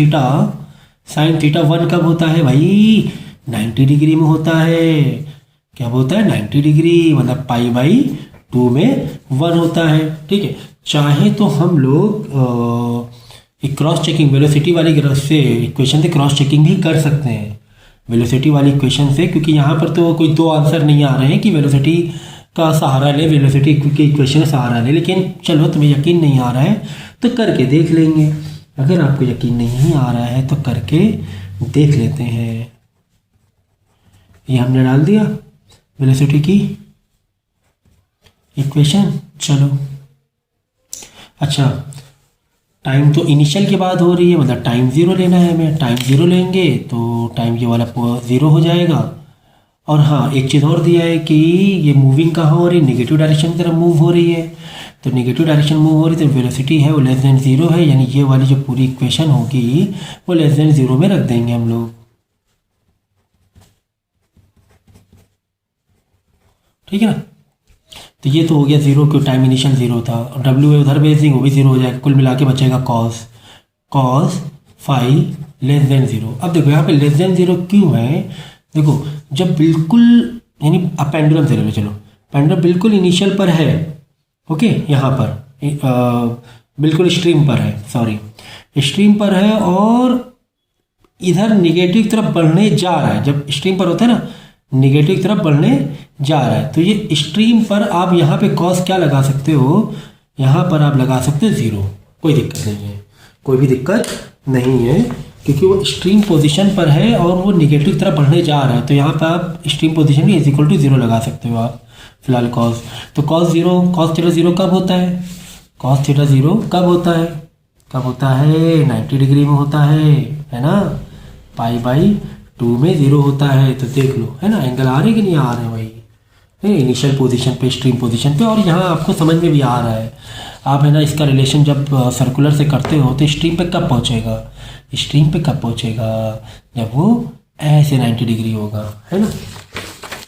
थीटा 1 कब होता है भाई, 90 डिग्री में होता है। क्या होता है 90 डिग्री, मतलब पाई बाई 2 में 1 होता है, ठीक है। चाहे तो हम लोग एक क्रॉस चेकिंग वेलोसिटी वाली से इक्वेशन से क्रॉस चेकिंग भी कर सकते हैं, वेलोसिटी वाली इक्वेशन से, क्योंकि यहाँ पर तो कोई 2 आंसर नहीं आ रहे हैं कि वेलोसिटी का सहारा ले, वेलोसिटी की इक्वेशन का सहारा ले, लेकिन चलो तुम्हें यकीन नहीं आ रहा है तो करके देख लेंगे। अगर आपको यकीन नहीं आ रहा है तो करके देख लेते हैं। ये हमने डाल दिया वेलोसिटी की इक्वेशन, चलो अच्छा टाइम तो इनिशियल की बात हो रही है, मतलब टाइम 0 लेना है हमें, टाइम 0 लेंगे तो टाइम ये वाला 0 हो जाएगा। और हाँ एक चीज़ और दिया है कि ये मूविंग कहाँ हो रही है, नेगेटिव डायरेक्शन की तरफ मूव हो रही है, तो नेगेटिव डायरेक्शन मूव हो रही है तो वेलोसिटी है वो लेस देन 0 है, यानी ये वाली जो पूरी इक्वेशन होगी वो लेस देन 0 में रख देंगे हम लोग। ठीक है ना। तो ये तो हो गया ज़ीरो, क्यों टाइम इनिशियल ज़ीरो था, और डब्ल्यू उधर भेज देंगे वो भी ज़ीरो हो जाएगा, कुल मिला के बचेगा cos five less than zero. अब देखो यहाँ पे लेस देन ज़ीरो क्यों है, देखो जब बिल्कुल यानी अब पेंडुलम से ले लो, चलो पेंडुलम बिल्कुल इनिशियल पर है, ओके यहाँ पर बिल्कुल स्ट्रीम पर है, सॉरी स्ट्रीम पर है, और इधर निगेटिव की तरफ बढ़ने जा रहा है। जब स्ट्रीम पर होता है ना, निगेटिव की तरफ बढ़ने जा रहा है, तो ये स्ट्रीम पर आप यहाँ पे कॉस क्या लगा सकते हो, यहाँ पर आप लगा सकते हो ज़ीरो, कोई दिक्कत नहीं है, कोई भी दिक्कत नहीं है, क्योंकि वो स्ट्रीम पोजीशन पर है और वो निगेटिव की तरफ बढ़ने जा रहा है। तो यहाँ पर आप स्ट्रीम पोजीशन की इज इक्वल टू ज़ीरो लगा सकते हो आप फिलहाल कॉस। तो कॉस थीटा ज़ीरो कब होता है, कॉस थीटा ज़ीरो कब होता है, कब होता है 90 डिग्री में होता है ना, π/2 में ज़ीरो होता है। तो देख लो है ना, एंगल आ रहे कि नहीं आ रहे हैं भाई, इनिशियल पोजीशन पे स्ट्रीम पोजीशन पे, और यहाँ आपको समझ में भी आ रहा है। आप है ना इसका रिलेशन जब सर्कुलर से करते हो तो स्ट्रीम पे कब पहुँचेगा, स्ट्रीम पे कब पहुँचेगा, जब वो ऐसे 90 डिग्री होगा, है ना।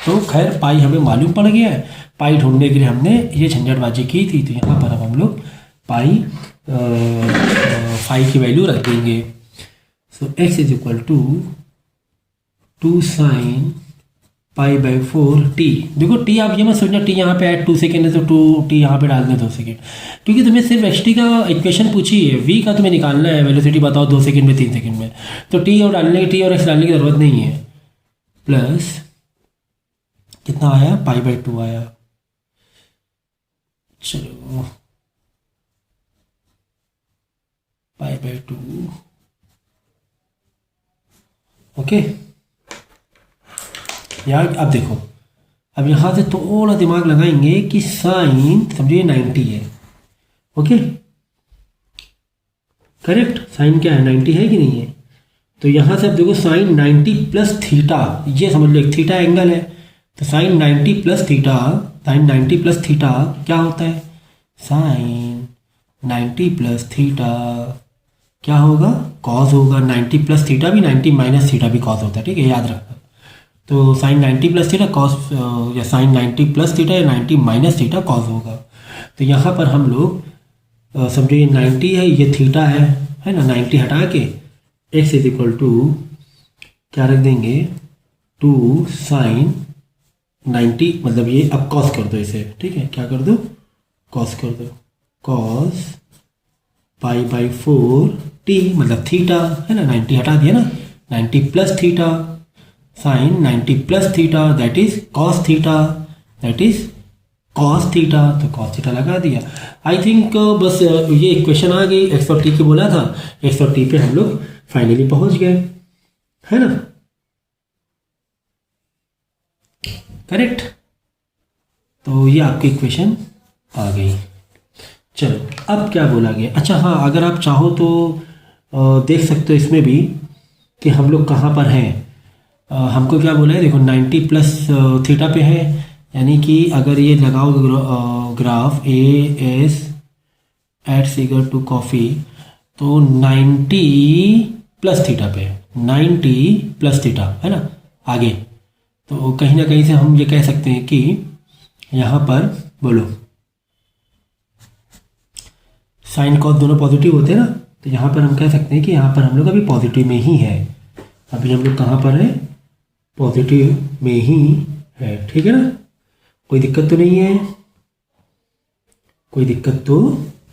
तो खैर पाई हमें मालूम पड़ गया है, पाई ढूंढने के लिए हमने ये झंझटबाजी की थी। तो यहाँ पर अब हम लोग पाई फाई की वैल्यू रख देंगे। So x is equal to 2 sin π/4 t। देखो t आप ये मत सोचना t यहाँ पे ऐड 2 सेकेंड है तो 2t यहाँ पे डाल दें 2 सेकेंड, क्योंकि तुम्हें सिर्फ xt का इक्वेशन पूछी है, v का तुम्हें निकालना है, वेलोसिटी बताओ 2 सेकेंड में 3 सेकेंड में, तो t और डालने की t और x डालने की ज़रूरत नहीं है। प्लस कितना आया π/2 आया, चलो π/2 ओके यार। अब देखो, अब यहाँ से थोड़ा दिमाग लगाएंगे कि साइन समझिए 90 है, ओके करेक्ट, साइन क्या है 90 है कि नहीं है। तो यहाँ से अब देखो साइन 90 प्लस थीटा, ये समझ लो एक थीटा एंगल है, तो sine 90 plus theta, sine 90 plus theta क्या होता है, साइन 90 प्लस थीटा क्या होगा, कॉस होगा। 90 प्लस थीटा भी 90 माइनस थीटा भी कॉस होता है, ठीक है याद रखना। तो साइन 90 प्लस थीटा कॉस, या साइन 90 प्लस थीटा या 90 माइनस थीटा कॉस होगा। तो यहाँ पर हम लोग समझो ये 90 है, ये थीटा है ना, 90 हटा के x इज इक्वल टू क्या रख देंगे 2 साइन 90, मतलब ये अब कॉस कर दो इसे, ठीक है क्या कर दो, कॉस कर दो, कॉस π/4 t मतलब थीटा है ना, 90 हटा दिया ना, 90 plus theta sine 90 plus theta that is cos theta, that is cos theta, तो कॉस थीटा लगा दिया। आई थिंक बस ये इक्वेशन आ गई, x और t की बोला था, x और t पे हम लोग फाइनली पहुंच गए, है ना करेक्ट। तो ये आपकी इक्वेशन आ गई। चलो अब क्या बोला गया, अच्छा हाँ अगर आप चाहो तो देख सकते हो इसमें भी कि हम लोग कहाँ पर हैं। हमको क्या बोला है, देखो 90 प्लस थीटा पे है, यानी कि अगर ये लगाओ ग्राफ AS एट सिगर टू कॉफ़ी, तो 90 प्लस थीटा पे, 90 प्लस थीटा है ना आगे। तो कहीं ना कहीं से हम ये कह सकते हैं कि यहाँ पर बोलो साइन कॉस दोनों पॉजिटिव होते हैं ना, तो यहाँ पर हम कह सकते हैं कि यहाँ पर हम लोग अभी पॉजिटिव में ही है, अभी हम लोग कहाँ पर हैं, पॉजिटिव में ही है, ठीक है ना, कोई दिक्कत तो नहीं है, कोई दिक्कत तो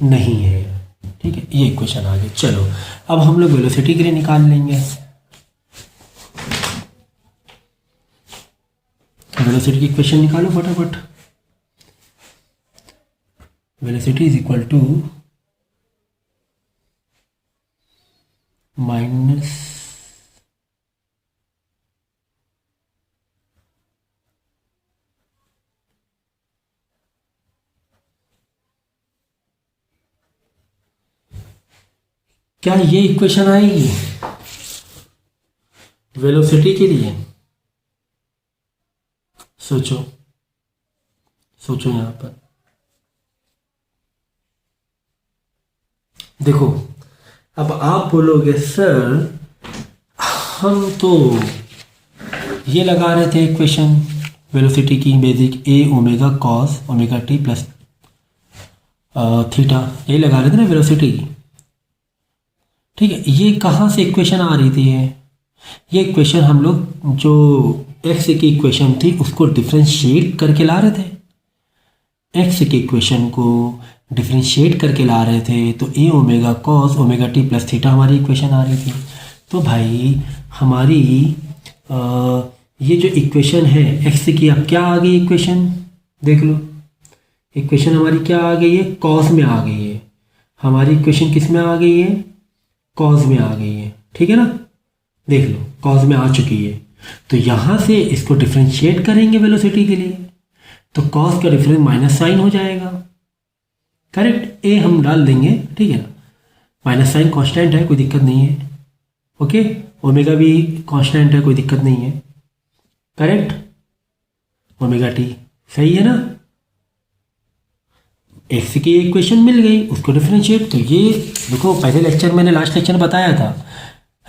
नहीं है, ठीक है। ये इक्वेशन आ गई। चलो अब हम लोग वेलोसिटी के लिए निकाल लेंगे। वेलोसिटी की इक्वेशन निकालो फटाफट। Velocity is equal to minus क्या ये इक्वेशन आएगी वेलोसिटी के लिए, सोचो सोचो यहाँ पर देखो। अब आप बोलोगे सर हम तो ये लगा रहे थे इक्वेशन, वेलोसिटी की basic A omega cos omega T plus theta, ये लगा रहे थे ना वेलोसिटी की। ठीक है, ये कहाँ से इक्वेशन आ रही थी? ये इक्वेशन हम लोग जो एक्स की इक्वेशन थी उसको डिफ्रेंशिएट करके ला रहे थे। एक्स की इक्वेशन को डिफ्रेंशिएट करके ला रहे थे, तो A omega cos omega T plus theta हमारी इक्वेशन आ रही थी। तो भाई हमारी ये जो इक्वेशन है एक्स की, अब क्या आ गई इक्वेशन? देख लो, इक्वेशन हमारी क्या आ गई है? कॉस में आ गई है। हमारी इक्वेशन किस में आ गई है? कॉस में आ गई है। ठीक है ना, देख लो कॉस में आ चुकी है। तो यहाँ से इसको डिफ्रेंशिएट करेंगे वेलोसिटी के लिए, तो कॉस का डिफरेंस माइनस साइन हो जाएगा। करेक्ट, ए हम डाल देंगे, ठीक है ना, माइनस साइन कांस्टेंट है, कोई दिक्कत नहीं है। ओके, ओमेगा भी कांस्टेंट है, कोई दिक्कत नहीं है। करेक्ट, ओमेगा टी सही है ना। एक्स की इक्वेशन मिल गई, उसको डिफरेंशिएट। तो ये देखो, पहले लेक्चर मैंने लास्ट लेक्चर में बताया था,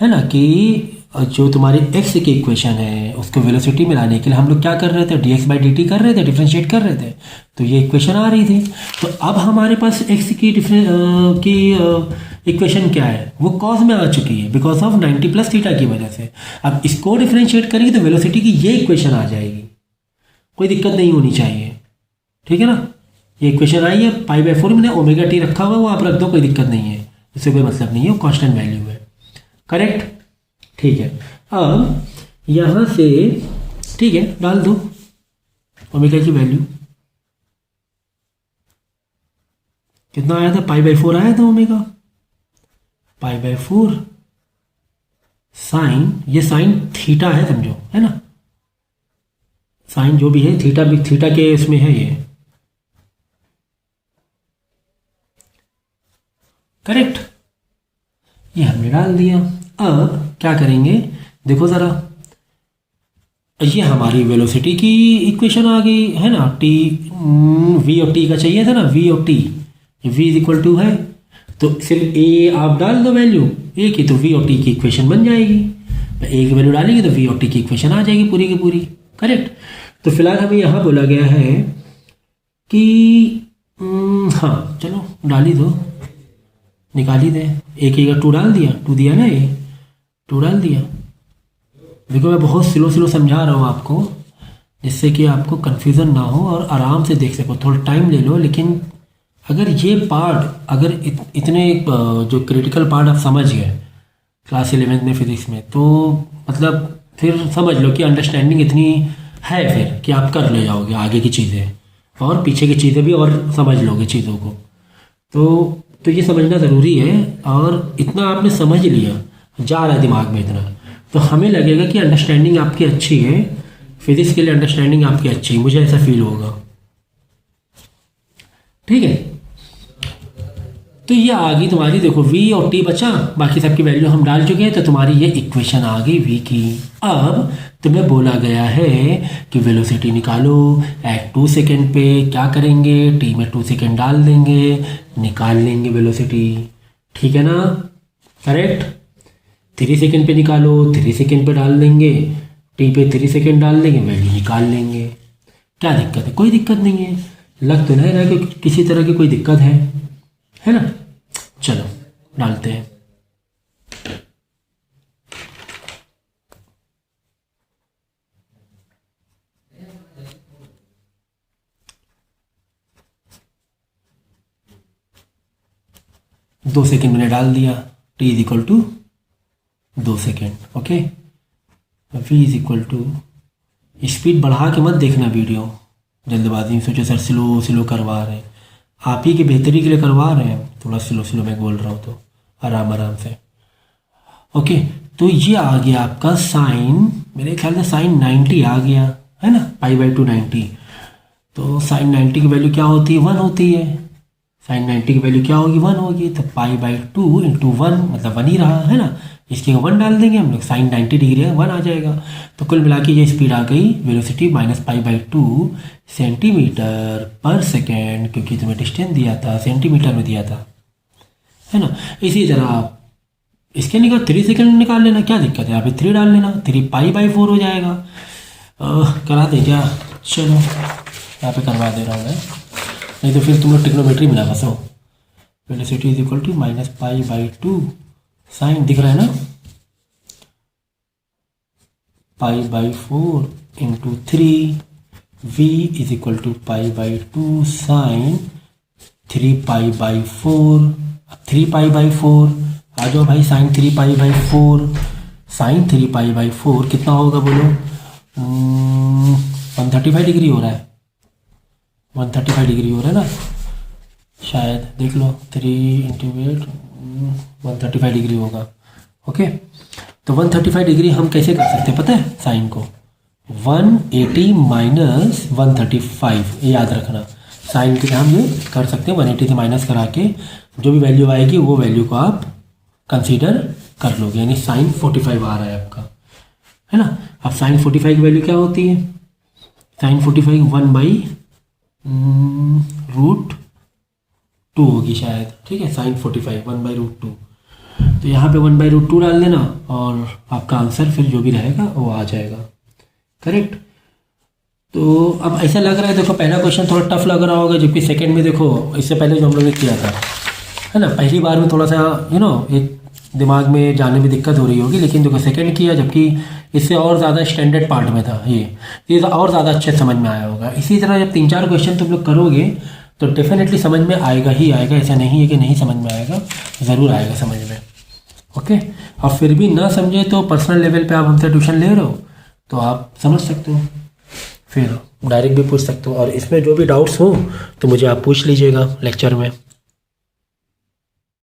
है ना, कि जो तुम्हारी एक्स की इक्वेशन है उसको वेलोसिटी में लाने के लिए हम लोग क्या कर रहे थे? dx बाई dt कर रहे थे, डिफरेंशिएट कर रहे थे, तो ये इक्वेशन आ रही थी। तो अब हमारे पास एक्स की इक्वेशन क्या है? वो कॉस में आ चुकी है बिकॉज ऑफ 90 प्लस थीटा की वजह से। अब इसको डिफरेंशिएट करेंगे तो वेलोसिटी की ये इक्वेशन आ जाएगी, कोई दिक्कत नहीं होनी चाहिए। ठीक है ना, ये इक्वेशन आई है, पाई बाई 4 मैंने ओमेगा टी रखा हुआ है, वो आप रख दो, कोई दिक्कत नहीं है, इससे कोई मतलब नहीं है, वो कांस्टेंट वैल्यू है। करेक्ट, ठीक है। अब यहाँ से, ठीक है, डाल दो ओमेगा की वैल्यू। कितना आया था? पाई बाई 4 आया था ओमेगा, पाई बाई 4 साइन, ये साइन थीटा है समझो, है ना, साइन जो भी है थीटा भी थीटा के इसमें है ये। करेक्ट, ये हमने डाल दिया। अब क्या करेंगे? देखो ज़रा, ये हमारी वेलोसिटी की इक्वेशन आ गई है ना, टी वी और टी का चाहिए था ना, वी और T, V is equal to है, तो सिर्फ ए आप डाल दो वैल्यू ए की, तो वी और टी की इक्वेशन बन जाएगी। ए की वैल्यू डालेंगे तो वी और टी की इक्वेशन आ जाएगी पूरी की पूरी। करेक्ट, तो फिलहाल हमें यहाँ बोला गया है कि हाँ चलो डाल ही दो, निकाल ही दे। ए की का 2 डाल दिया, 2 दिया ना, ए 2 डाल दिया। देखो मैं बहुत स्लो समझा रहा हूँ आपको, जिससे कि आपको कन्फ्यूज़न ना हो और आराम से देख सको। थोड़ा टाइम ले लो, लेकिन अगर ये पार्ट, अगर इतने जो क्रिटिकल पार्ट आप समझ गए क्लास 11th में फिजिक्स में, तो मतलब फिर समझ लो कि अंडरस्टैंडिंग इतनी है फिर कि आप कर ले जाओगे आगे की चीज़ें और पीछे की चीज़ें भी और समझ लोगे चीज़ों को। तो ये समझना ज़रूरी है, और इतना आपने समझ लिया, जा रहा है दिमाग में इतना, तो हमें लगेगा कि अंडरस्टैंडिंग आपकी अच्छी है, फिजिक्स के लिए अंडरस्टैंडिंग आपकी अच्छी है, मुझे ऐसा फील होगा। ठीक है, तो ये आ गई तुम्हारी, देखो v और t बचा, बाकी सबकी वैल्यू हम डाल चुके हैं, तो तुम्हारी ये इक्वेशन आ गई v की। अब तुम्हें बोला गया है कि वेलोसिटी निकालो एट 2 सेकेंड पे। क्या करेंगे? t में 2 सेकेंड डाल देंगे, निकाल लेंगे वेलोसिटी। ठीक है ना, करेक्ट। 3 सेकेंड पे निकालो, 3 सेकेंड पे डाल देंगे, t पे 3 सेकेंड डाल देंगे, वैल्यू निकाल लेंगे। क्या दिक्कत है? कोई दिक्कत नहीं है। लग तो नहीं रहा कि किसी तरह की कोई दिक्कत है ना। चलो डालते हैं। दो सेकेंड मैंने डाल दिया, t is equal to 2 second. Okay, v is equal to, speed बढ़ा के मत देखना वीडियो जल्दबाजी में, सोचो सर स्लो करवा रहे हैं, आप ही की बेहतरी के लिए करवा रहे हैं, थोड़ा स्लो मैं बोल रहा हूँ, तो आराम से। ओके, तो ये आ गया आपका साइन, मेरे ख्याल से साइन 90 आ गया है ना, पाई बाई 2 90। तो साइन 90 की वैल्यू क्या होती है? 1 होती है। साइन 90 की वैल्यू क्या होगी? 1 होगी। तो पाई बाई 2 इंटू 1 मतलब 1 ही रहा है ना, इसकी 1 डाल देंगे हम लोग, साइन 90 डिग्री है, 1 आ जाएगा। तो कुल मिला के ये स्पीड आ गई, velocity minus pi by 2 centimetre पर सेकेंड, क्योंकि तुम्हें डिस्टेंस दिया था सेंटीमीटर में दिया था, है ना। इसी तरह आप इसके निकाल 3 सेकेंड निकाल लेना, क्या दिक्कत है? यहाँ पे 3 डाल लेना, 3 पाई बाई 4 हो जाएगा। करा दें क्या? चलो यहाँ पे करवा दे रहा हूँ मैं, नहीं तो फिर तुम लोग ट्रिग्नोमेट्री में ना फंसो। Velocity is equal to -π/2 sine दिख रहा है ना, π/4 into 3 v is equal to π/2 sine 3π/4। 3π/4 आ जाओ भाई, साइन 3π/4, साइन 3π/4 कितना होगा बोलो? 135 डिग्री हो रहा है, 135 डिग्री हो रहा है ना शायद, देख लो 3 इंटू 8 135 डिग्री होगा। ओके, तो 135 डिग्री हम कैसे कर सकते हैं पता है? साइन को 180 माइनस 135, ये याद रखना। साइन के हम ये कर सकते हैं 180 से माइनस करा के जो भी वैल्यू आएगी वो वैल्यू को आप कंसीडर कर लोगे, यानी साइन 45 आ रहा है आपका, है ना। अब साइन 45 की वैल्यू क्या होती है? साइन 45 1/√2 होगी शायद, ठीक है। साइन 45 1/√2, तो यहाँ पे 1/√2 डाल देना और आपका आंसर फिर जो भी रहेगा वो आ जाएगा, करेक्ट। तो अब ऐसा लग रहा है, देखो पहला क्वेश्चन थोड़ा टफ लग रहा होगा, जबकि सेकंड में देखो इससे पहले जो हम लोग ने किया था, है ना, पहली बार में थोड़ा सा एक दिमाग में जाने में दिक्कत हो रही होगी, लेकिन देखो सेकंड किया जबकि इससे और ज़्यादा स्टैंडर्ड पार्ट में था ये और ज़्यादा अच्छे समझ में आया होगा। इसी तरह जब 3-4 क्वेश्चन तुम लोग करोगे तो डेफिनेटली समझ में आएगा ही आएगा, ऐसा नहीं है कि नहीं समझ में आएगा, ज़रूर आएगा समझ में। ओके, और फिर भी ना समझे तो पर्सनल लेवल पे आप हमसे ट्यूशन ले रहे हो तो आप समझ सकते हो, फिर डायरेक्ट भी पूछ सकते हो, और इसमें जो भी डाउट्स हो तो मुझे आप पूछ लीजिएगा लेक्चर में।